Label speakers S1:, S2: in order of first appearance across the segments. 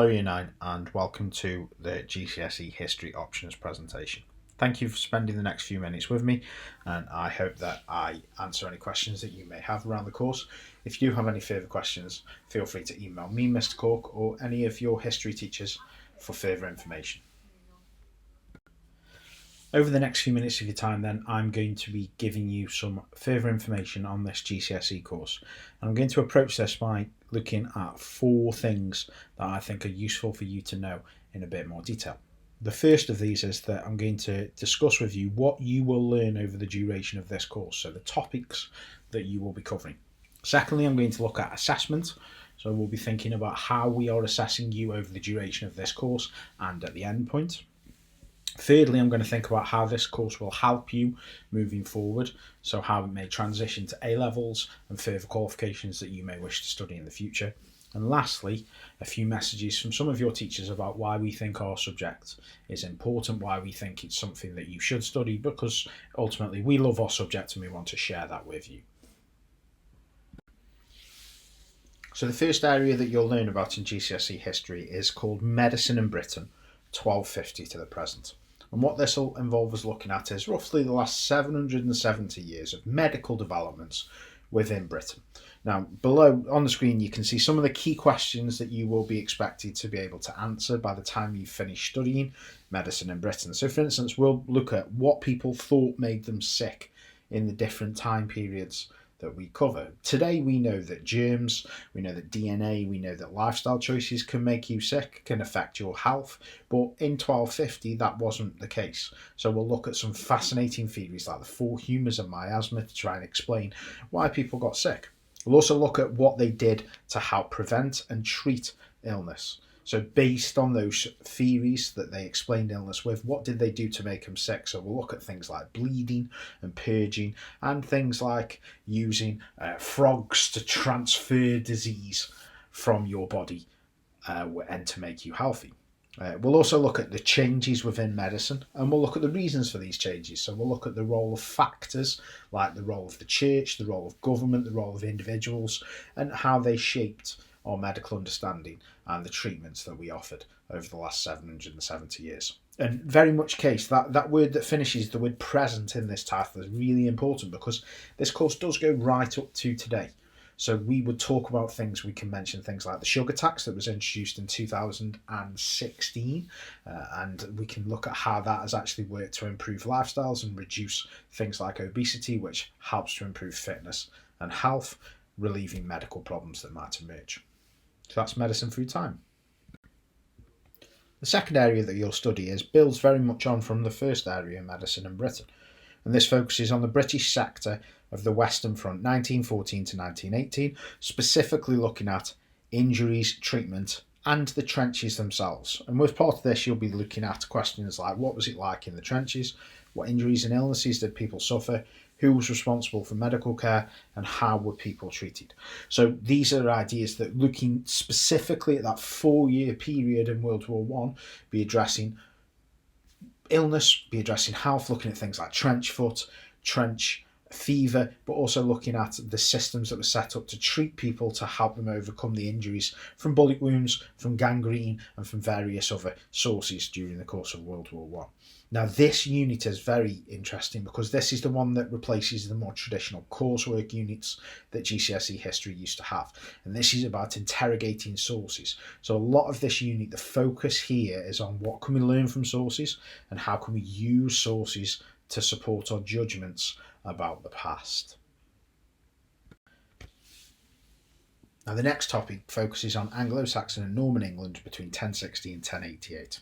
S1: Hello Year 9 and welcome to the GCSE History Options presentation. Thank you for spending the next few minutes with me, and I hope that I answer any questions that you may have around the course. If you have any further questions, feel free to email me, Mr. Cork, or any of your history teachers for further information. Over the next few minutes of your time then, I'm going to be giving you some further information on this GCSE course. And I'm going to approach this by looking at 4 things that I think are useful for you to know in a bit more detail. The first of these is that I'm going to discuss with you what you will learn over the duration of this course, so the topics that you will be covering. Secondly, I'm going to look at assessment. So we'll be thinking about how we are assessing you over the duration of this course and at the end point. Thirdly, I'm going to think about how this course will help you moving forward, so how it may transition to A-levels and further qualifications that you may wish to study in the future. And lastly, a few messages from some of your teachers about why we think our subject is important, why we think it's something that you should study, because ultimately we love our subject and we want to share that with you. So the first area that you'll learn about in GCSE history is called Medicine in Britain, 1250 to the present. And what this will involve us looking at is roughly the last 770 years of medical developments within Britain. Now, below on the screen, you can see some of the key questions that you will be expected to be able to answer by the time you finish studying medicine in Britain. So, for instance, we'll look at what people thought made them sick in the different time periods that we cover. Today we know that germs, we know that DNA, we know that lifestyle choices can make you sick, can affect your health, but in 1250 that wasn't the case. So we'll look at some fascinating theories like the 4 humours of miasma to try and explain why people got sick. We'll also look at what they did to help prevent and treat illness. So based on those theories that they explained illness with, what did they do to make them sick? So we'll look at things like bleeding and purging and things like using frogs to transfer disease from your body and to make you healthy. We'll also look at the changes within medicine, and we'll look at the reasons for these changes. So we'll look at the role of factors like the role of the church, the role of government, the role of individuals, and how they shaped our medical understanding and the treatments that we offered over the last 770 years. And very much case, that word that finishes the word present in this title is really important because this course does go right up to today. So we would talk about things, we can mention things like the sugar tax that was introduced in 2016, and we can look at how that has actually worked to improve lifestyles and reduce things like obesity, which helps to improve fitness and health, relieving medical problems that might emerge. So that's medicine through time. The second area that you'll study builds very much on from the first area, medicine in Britain, and this focuses on the British sector of the Western Front 1914 to 1918, specifically looking at injuries, treatment and the trenches themselves. And with part of this you'll be looking at questions like what was it like in the trenches, what injuries and illnesses did people suffer, who was responsible for medical care, and how were people treated. So these are ideas that, looking specifically at that 4-year period in World War I, be addressing illness, be addressing health, looking at things like trench foot, trench fever, but also looking at the systems that were set up to treat people to help them overcome the injuries from bullet wounds, from gangrene, and from various other sources during the course of World War I. Now this unit is very interesting because this is the one that replaces the more traditional coursework units that GCSE history used to have, and this is about interrogating sources. So a lot of this unit, the focus here is on what can we learn from sources and how can we use sources to support our judgments about the past. Now the next topic focuses on Anglo-Saxon and Norman England between 1060 and 1088.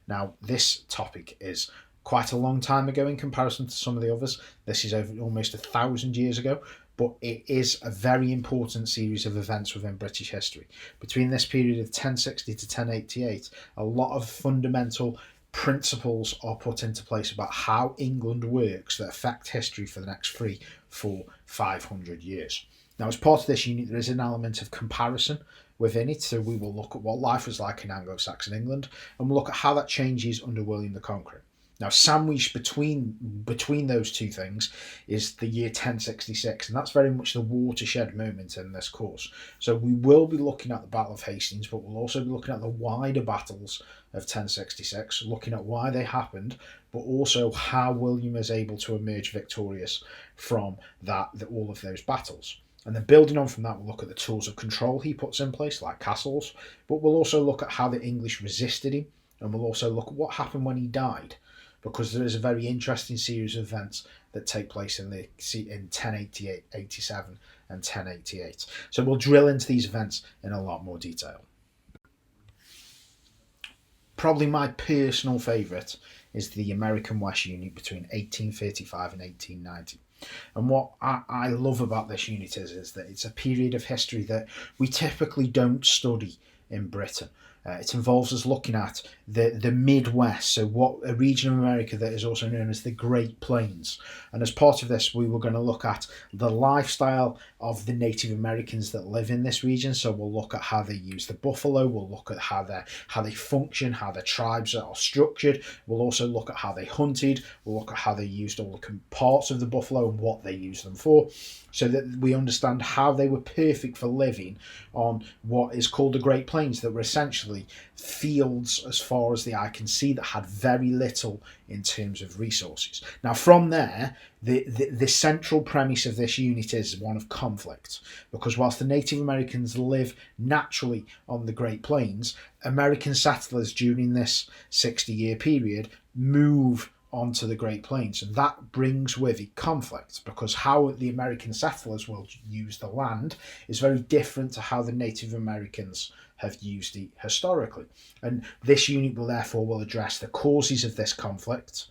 S1: Now this topic is quite a long time ago in comparison to some of the others. This is over almost 1,000 years ago, but it is a very important series of events within British history. Between this period of 1060 to 1088, a lot of fundamental principles are put into place about how England works that affect history for the next 300, 400, 500 years. Now, as part of this unit, there is an element of comparison within it. So we will look at what life was like in Anglo-Saxon England, and we'll look at how that changes under William the Conqueror. Now, sandwiched between those two things is the year 1066, and that's very much the watershed moment in this course. So we will be looking at the Battle of Hastings, but we'll also be looking at the wider battles of 1066, looking at why they happened, but also how William is able to emerge victorious from all of those battles. And then building on from that, we'll look at the tools of control he puts in place, like castles, but we'll also look at how the English resisted him, and we'll also look at what happened when he died, because there is a very interesting series of events that take place in 1088, 87 and 1088. So we'll drill into these events in a lot more detail. Probably my personal favourite is the American West unit between 1835 and 1890. And what I love about this unit is that it's a period of history that we typically don't study in Britain. It involves us looking at the Midwest, so what a region of America that is also known as the Great Plains. And as part of this, we were going to look at the lifestyle of the Native Americans that live in this region. So we'll look at how they use the buffalo. We'll look at how they function, how their tribes are structured. We'll also look at how they hunted. We'll look at how they used all the parts of the buffalo and what they used them for, so that we understand how they were perfect for living on what is called the Great Plains, that were essentially fields as far as the eye can see that had very little in terms of resources. Now from there, the central premise of this unit is one of conflict, because whilst the Native Americans live naturally on the Great Plains, American settlers during this 60-year period move onto the Great Plains, and that brings with it conflict, because how the American settlers will use the land is very different to how the Native Americans have used it historically. And this unit will address the causes of this conflict,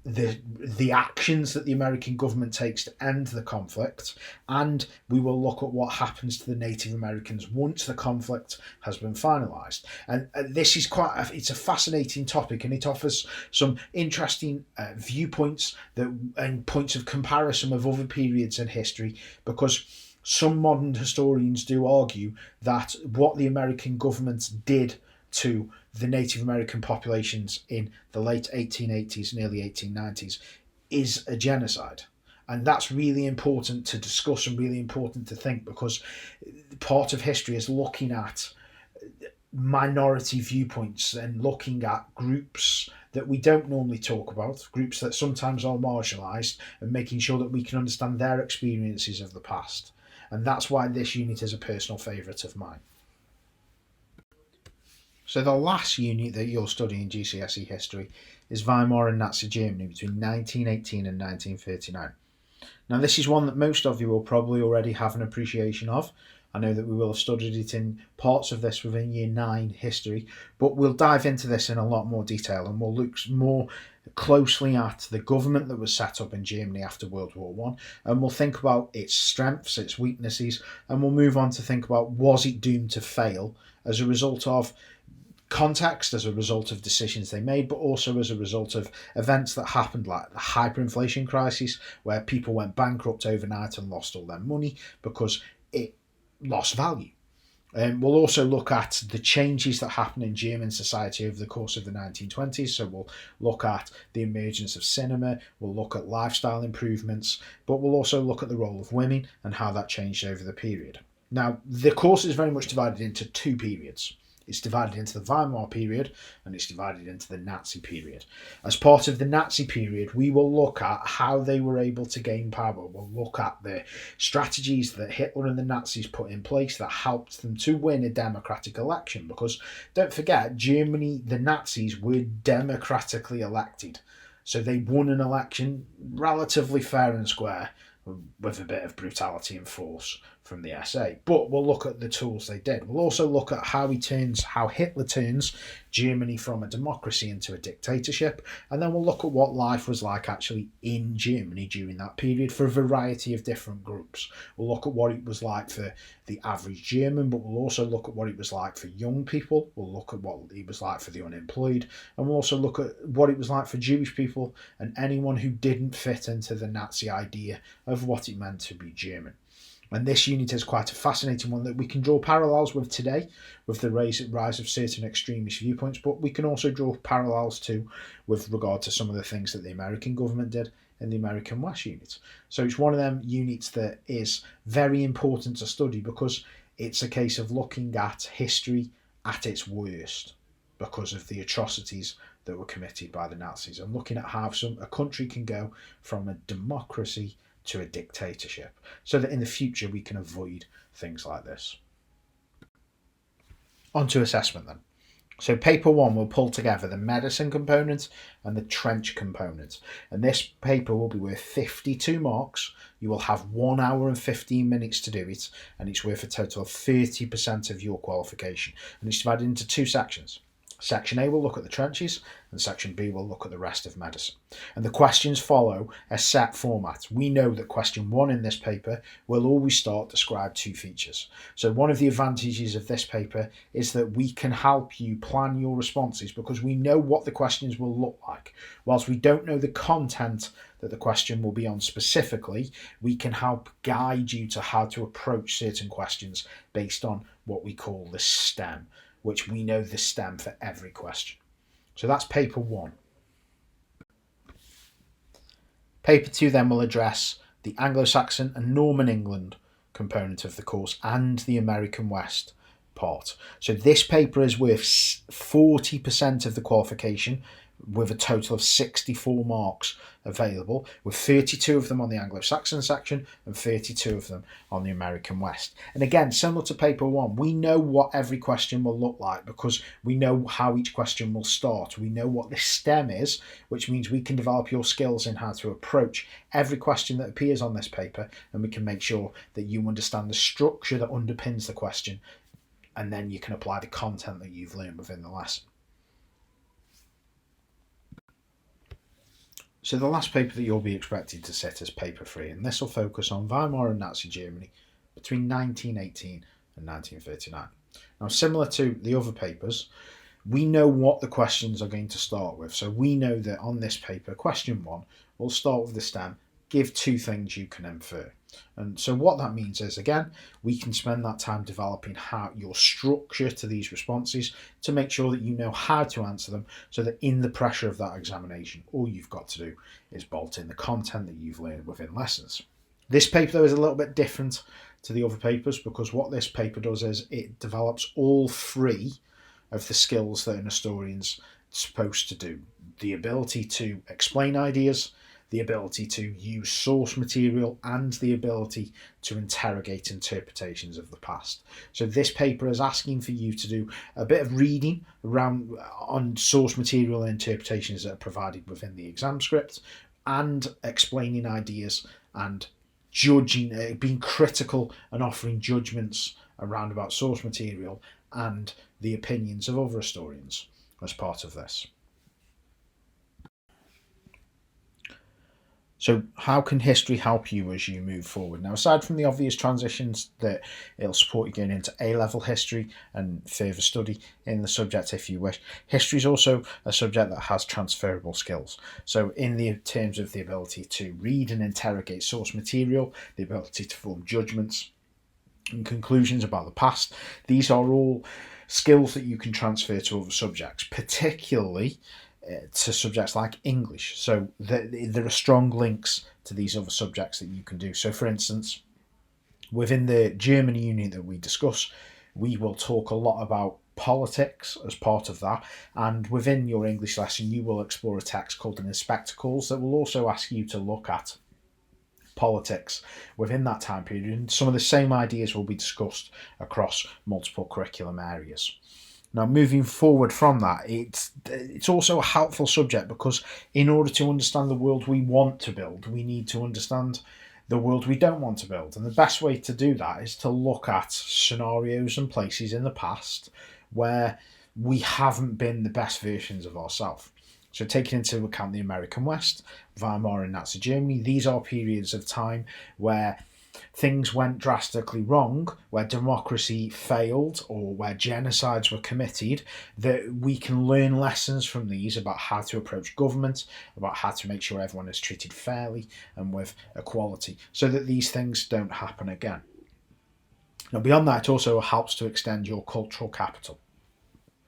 S1: the actions that the American government takes to end the conflict, and we will look at what happens to the Native Americans once the conflict has been finalised. And this is it's a fascinating topic, and it offers some interesting viewpoints and points of comparison with other periods in history, because some modern historians do argue that what the American government did to the Native American populations in the late 1880s and early 1890s is a genocide. And that's really important to discuss and really important to think, because part of history is looking at minority viewpoints and looking at groups that we don't normally talk about, groups that sometimes are marginalised, and making sure that we can understand their experiences of the past. And that's why this unit is a personal favourite of mine. So the last unit that you'll study in GCSE history is Weimar and Nazi Germany between 1918 and 1939. Now this is one that most of you will probably already have an appreciation of. I know that we will have studied it in parts of this within Year 9 history, but we'll dive into this in a lot more detail, and we'll look more closely at the government that was set up in Germany after World War One, and we'll think about its strengths, its weaknesses, and we'll move on to think about, was it doomed to fail as a result of context, as a result of decisions they made, but also as a result of events that happened, like the hyperinflation crisis, where people went bankrupt overnight and lost all their money because it lost value. We'll also look at the changes that happened in German society over the course of the 1920s. So we'll look at the emergence of cinema, we'll look at lifestyle improvements, but we'll also look at the role of women and how that changed over the period. Now, the course is very much divided into two periods. It's divided into the Weimar period and it's divided into the Nazi period. As part of the Nazi period, we will look at how they were able to gain power. We'll look at the strategies that Hitler and the Nazis put in place that helped them to win a democratic election. Because don't forget, Germany, the Nazis were democratically elected. So they won an election relatively fair and square, with a bit of brutality and force from the SA. But we'll look at the tools they did. We'll also look at how Hitler turns Germany from a democracy into a dictatorship, and then we'll look at what life was like actually in Germany during that period for a variety of different groups. We'll look at what it was like for the average German, but we'll also look at what it was like for young people. We'll look at what it was like for the unemployed, and we'll also look at what it was like for Jewish people and anyone who didn't fit into the Nazi idea of what it meant to be German. And this unit is quite a fascinating one that we can draw parallels with today, with the rise of certain extremist viewpoints, but we can also draw parallels to with regard to some of the things that the American government did in the American West unit. So it's one of them units that is very important to study because it's a case of looking at history at its worst because of the atrocities that were committed by the Nazis, and looking at how a country can go from a democracy to a dictatorship, so that in the future we can avoid things like this. On to assessment then. So paper 1 will pull together the medicine component and the trench component, and this paper will be worth 52 marks. You will have 1 hour and 15 minutes to do it, and it's worth a total of 30% of your qualification, and it's divided into 2 sections. Section A will look at the trenches, and Section B will look at the rest of medicine. And the questions follow a set format. We know that question 1 in this paper will always start describe 2 features. So one of the advantages of this paper is that we can help you plan your responses because we know what the questions will look like. Whilst we don't know the content that the question will be on specifically, we can help guide you to how to approach certain questions based on what we call the STEM, which we know the STEM for every question. So that's paper 1. Paper 2 then will address the Anglo-Saxon and Norman England component of the course and the American West part. So this paper is worth 40% of the qualification, with a total of 64 marks available, with 32 of them on the Anglo-Saxon section and 32 of them on the American West. And again, similar to paper 1, we know what every question will look like because we know how each question will start. We know what the STEM is, which means we can develop your skills in how to approach every question that appears on this paper, and we can make sure that you understand the structure that underpins the question, and then you can apply the content that you've learned within the lesson. So the last paper that you'll be expected to sit is paper 3, and this will focus on Weimar and Nazi Germany between 1918 and 1939. Now, similar to the other papers, we know what the questions are going to start with. So we know that on this paper, question 1 will start with the STEM, give 2 things you can infer. And so what that means is, again, we can spend that time developing how your structure to these responses to make sure that you know how to answer them, so that in the pressure of that examination, all you've got to do is bolt in the content that you've learned within lessons. This paper, though, is a little bit different to the other papers because what this paper does is it develops all 3 of the skills that an historian's supposed to do. The ability to explain ideas, the ability to use source material, and the ability to interrogate interpretations of the past. So this paper is asking for you to do a bit of reading around on source material and interpretations that are provided within the exam script, and explaining ideas and judging, being critical and offering judgments around about source material and the opinions of other historians as part of this. So how can history help you as you move forward? Now, aside from the obvious transitions that it'll support you going into A-level history and further study in the subject if you wish, history is also a subject that has transferable skills. So in the terms of the ability to read and interrogate source material, the ability to form judgments and conclusions about the past, these are all skills that you can transfer to other subjects, particularly to subjects like English. So there are strong links to these other subjects that you can do. So for instance, within the German unit that we discuss, we will talk a lot about politics as part of that, and within your English lesson you will explore a text called an Inspectacles that will also ask you to look at politics within that time period, and some of the same ideas will be discussed across multiple curriculum areas. Now, moving forward from that, it's also a helpful subject because in order to understand the world we want to build, we need to understand the world we don't want to build. And the best way to do that is to look at scenarios and places in the past where we haven't been the best versions of ourselves. So taking into account the American West, Weimar and Nazi Germany, these are periods of time where things went drastically wrong, where democracy failed or where genocides were committed, that we can learn lessons from these about how to approach government, about how to make sure everyone is treated fairly and with equality, so that these things don't happen again. Now, beyond that, it also helps to extend your cultural capital.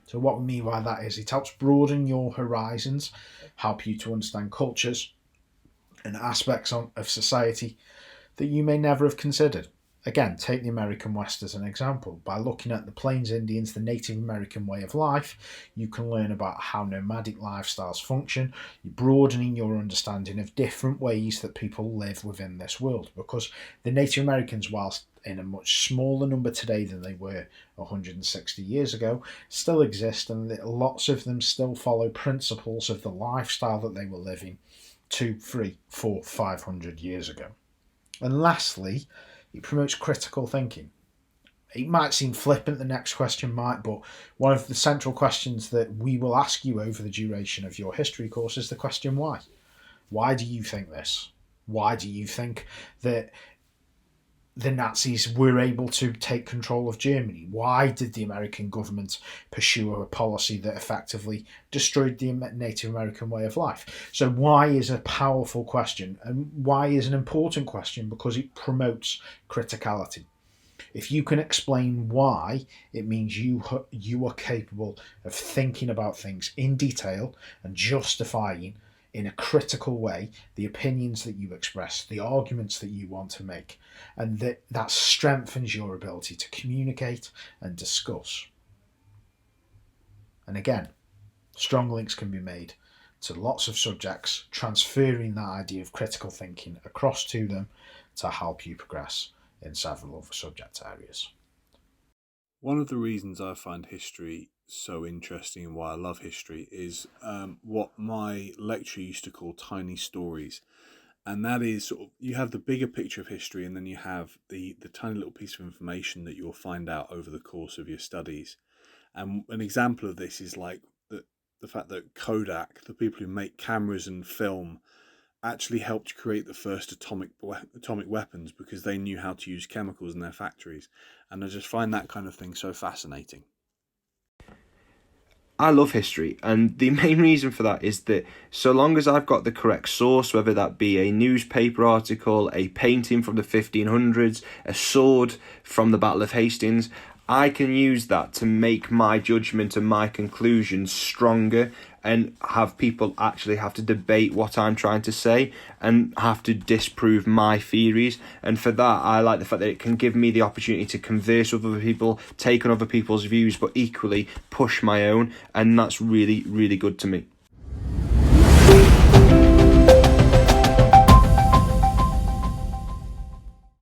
S1: So what we mean by that is it helps broaden your horizons, help you to understand cultures and aspects of society that you may never have considered. Again, take the American West as an example. By looking at the Plains Indians, the Native American way of life, you can learn about how nomadic lifestyles function. You're broadening your understanding of different ways that people live within this world, because the Native Americans, whilst in a much smaller number today than they were 160 years ago, still exist, and lots of them still follow principles of the lifestyle that they were living 2, 3, 4, 500 years ago. And lastly, it promotes critical thinking. It might seem flippant, the next question might, but one of the central questions that we will ask you over the duration of your history course is the question why. Why do you think this? Why do you think that the Nazis were able to take control of Germany? Why did the American government pursue a policy that effectively destroyed the Native American way of life? So why is a powerful question, and why is an important question? Because it promotes criticality. If you can explain why, it means you are capable of thinking about things in detail and justifying in a critical way the opinions that you express, the arguments that you want to make, and that strengthens your ability to communicate and discuss. And again, strong links can be made to lots of subjects, transferring that idea of critical thinking across to them to help you progress in several other subject areas.
S2: One of the reasons I find history so interesting and why I love history is what my lecturer used to call tiny stories. And that is sort of, you have the bigger picture of history, and then you have the tiny little piece of information that you'll find out over the course of your studies. And an example of this is like the fact that Kodak, the people who make cameras and film, actually helped create the first atomic weapons because they knew how to use chemicals in their factories. And I just find that kind of thing so fascinating.
S3: I love history, and the main reason for that is that so long as I've got the correct source, whether that be a newspaper article, a painting from the 1500s, a sword from the Battle of Hastings, I can use that to make my judgment and my conclusions stronger, and have people actually have to debate what I'm trying to say and have to disprove my theories. And for that, I like the fact that it can give me the opportunity to converse with other people, take on other people's views, but equally push my own, and that's really, really good to me.